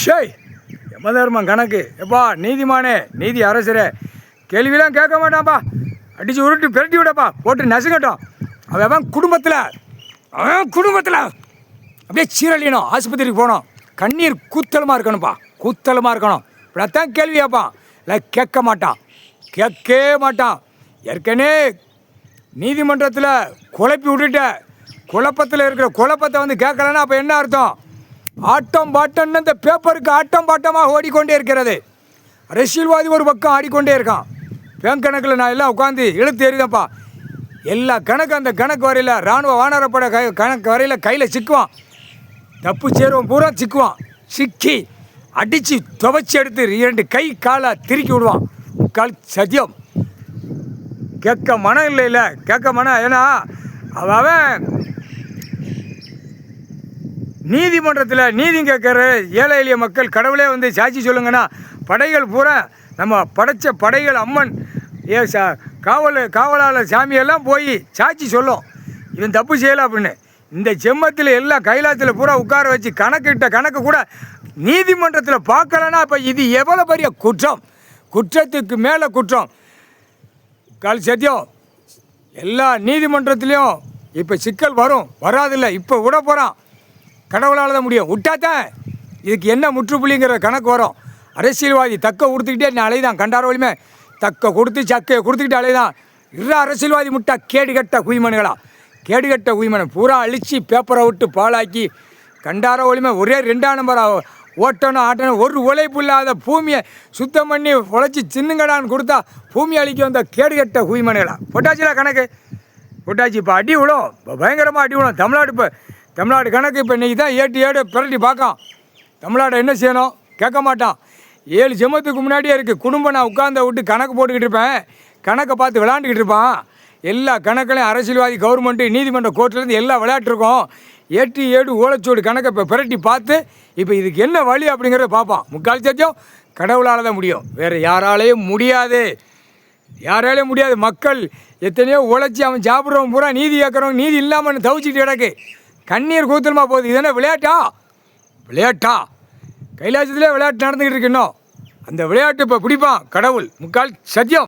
ஷேய் யமதர்மம் கணக்கு எப்பா நீதிமானே நீதி அரசரே கேள்வியெல்லாம் கேட்க மாட்டான்ப்பா. அடித்து உருட்டி பிரட்டி விடப்பா, போட்டு நசுங்கட்டும். அவன் குடும்பத்தில் அப்படியே சீரழியணும். ஆஸ்பத்திரிக்கு போகணும், கண்ணீர் கூத்தலமாக இருக்கணும்ப்பா, கூத்தலமாக இருக்கணும். இப்படித்தான் கேள்வி கேட்பான். இல்லை கேட்க மாட்டான், கேட்கவே மாட்டான். ஏற்கனவே நீதிமன்றத்தில் குழப்பி விட்டுட்ட, குழப்பத்தில் இருக்கிற குழப்பத்தை வந்து கேட்கலன்னா அப்போ என்ன அர்த்தம்? ஆட்டம் பாட்டம்னு இந்த பேப்பருக்கு ஆட்டம் பாட்டமாக ஓடிக்கொண்டே இருக்கிறது. அரசியல்வாதி ஒரு பக்கம் ஆடிக்கொண்டே இருக்கான். பேங்க் கணக்கில் நான் எல்லாம் உட்காந்து இழுத்து எறிதப்பா. எல்லா கணக்கு அந்த கணக்கு வரையில் இராணுவ வானரப்பட கணக்கு வரையில் கையில் சிக்குவான். தப்பு சேருவான், பூரா சிக்குவான். சிக்கி அடித்து துவைச்சி எடுத்து 2 கை காலை திருக்கி விடுவான். கால் சத்தியம் கேட்க மனம் இல்லை கேட்க மனம். ஏன்னா அவன் நீதிமன்றத்தில் நீதி கேட்குற ஏழை எளிய மக்கள் கடவுளே வந்து சாட்சி சொல்லுங்கன்னா படைகள் பூரா நம்ம படைத்த படைகள் அம்மன் காவலாளர் சாமியெல்லாம் போய் சாட்சி சொல்லும் இவன் தப்பு செய்யலை அப்படின்னு. இந்த செம்மத்தில் எல்லாம் கைலாயத்தில் பூரா உட்கார வச்சு கணக்கிட்ட கணக்கு கூட நீதிமன்றத்தில் பார்க்கலன்னா இப்போ இது எவ்வளோ பெரிய குற்றம், குற்றத்துக்கு மேலே குற்றம். கால் சத்தியம் எல்லா நீதிமன்றத்துலேயும் இப்போ சிக்கல் வரும், வராதில்லை. இப்போ விட போகிறான், கடவுளால் தான் முடியும். விட்டாத்தான் இதுக்கு என்ன முற்றுப்புள்ளிங்கிற கணக்கு வரும். அரசியல்வாதி தக்க கொடுத்துக்கிட்டே நான் அலைதான், கண்டார வழியுமே தக்க கொடுத்து சக்கையை கொடுத்துக்கிட்டு அலைதான். அரசியல்வாதி முட்டா கேடுகட்ட குய்மனுகளா, கேடுகட்ட குய்மனை பூரா அழித்து பேப்பரை விட்டு பாலாக்கி கண்டார வழியுமே ஒரே 2ஆம் நம்பர் ஓட்டணும் ஆட்டணும். ஒரு உழைப்பு இல்லாத பூமியை சுத்தம் பண்ணி உழைச்சி சின்னுங்கடான்னு கொடுத்தா பூமி அழிக்க வந்த கேடுகட்ட குய்மனுகளா. பொட்டாச்சிலா கணக்கு பொட்டாச்சி. இப்போ அடி விடும், இப்போ பயங்கரமாக அடி விடும். தமிழ்நாடு கணக்கு இப்போ இன்றைக்கி தான் ஏடு பிரட்டி பார்க்கான். தமிழ்நாடு என்ன செய்யணும் கேட்க மாட்டான். 7 ஜென்மத்துக்கு முன்னாடியே இருக்குது. குடும்பம் நான் உட்கார்ந்த விட்டு கணக்கு போட்டுக்கிட்டு இருப்பேன், கணக்கை பார்த்து விளையாண்டுக்கிட்டு இருப்பான். எல்லா கணக்குலையும் அரசியல்வாதி கவர்மெண்ட்டு நீதிமன்ற கோர்ட்லேருந்து எல்லாம் விளையாட்டுருக்கோம். 7 ஓலைச்சோடு கணக்கை இப்போ பிரட்டி பார்த்து இப்போ இதுக்கு என்ன வழி அப்படிங்கிறத பார்ப்பான். முக்கால் சத்தியம் கடவுளால் தான் முடியும், வேறு யாராலேயும் முடியாது, யாராலையும் முடியாது. மக்கள் எத்தனையோ உழைச்சி அவன் சாப்பிட்றவன் பூரா நீதி கேட்குறவங்க நீதி இல்லாமல் தவிச்சிட்டு கிடக்கு, கண்ணீர் கூத்தலமாக போகுது. இதென்ன விளையாட்டா கைலாசத்துலேயே விளையாட்டு நடந்துக்கிட்டு இருக்கு. இன்னும் அந்த விளையாட்டு இப்போ பிடிப்பான் கடவுள். முக்கால் சத்தியம்.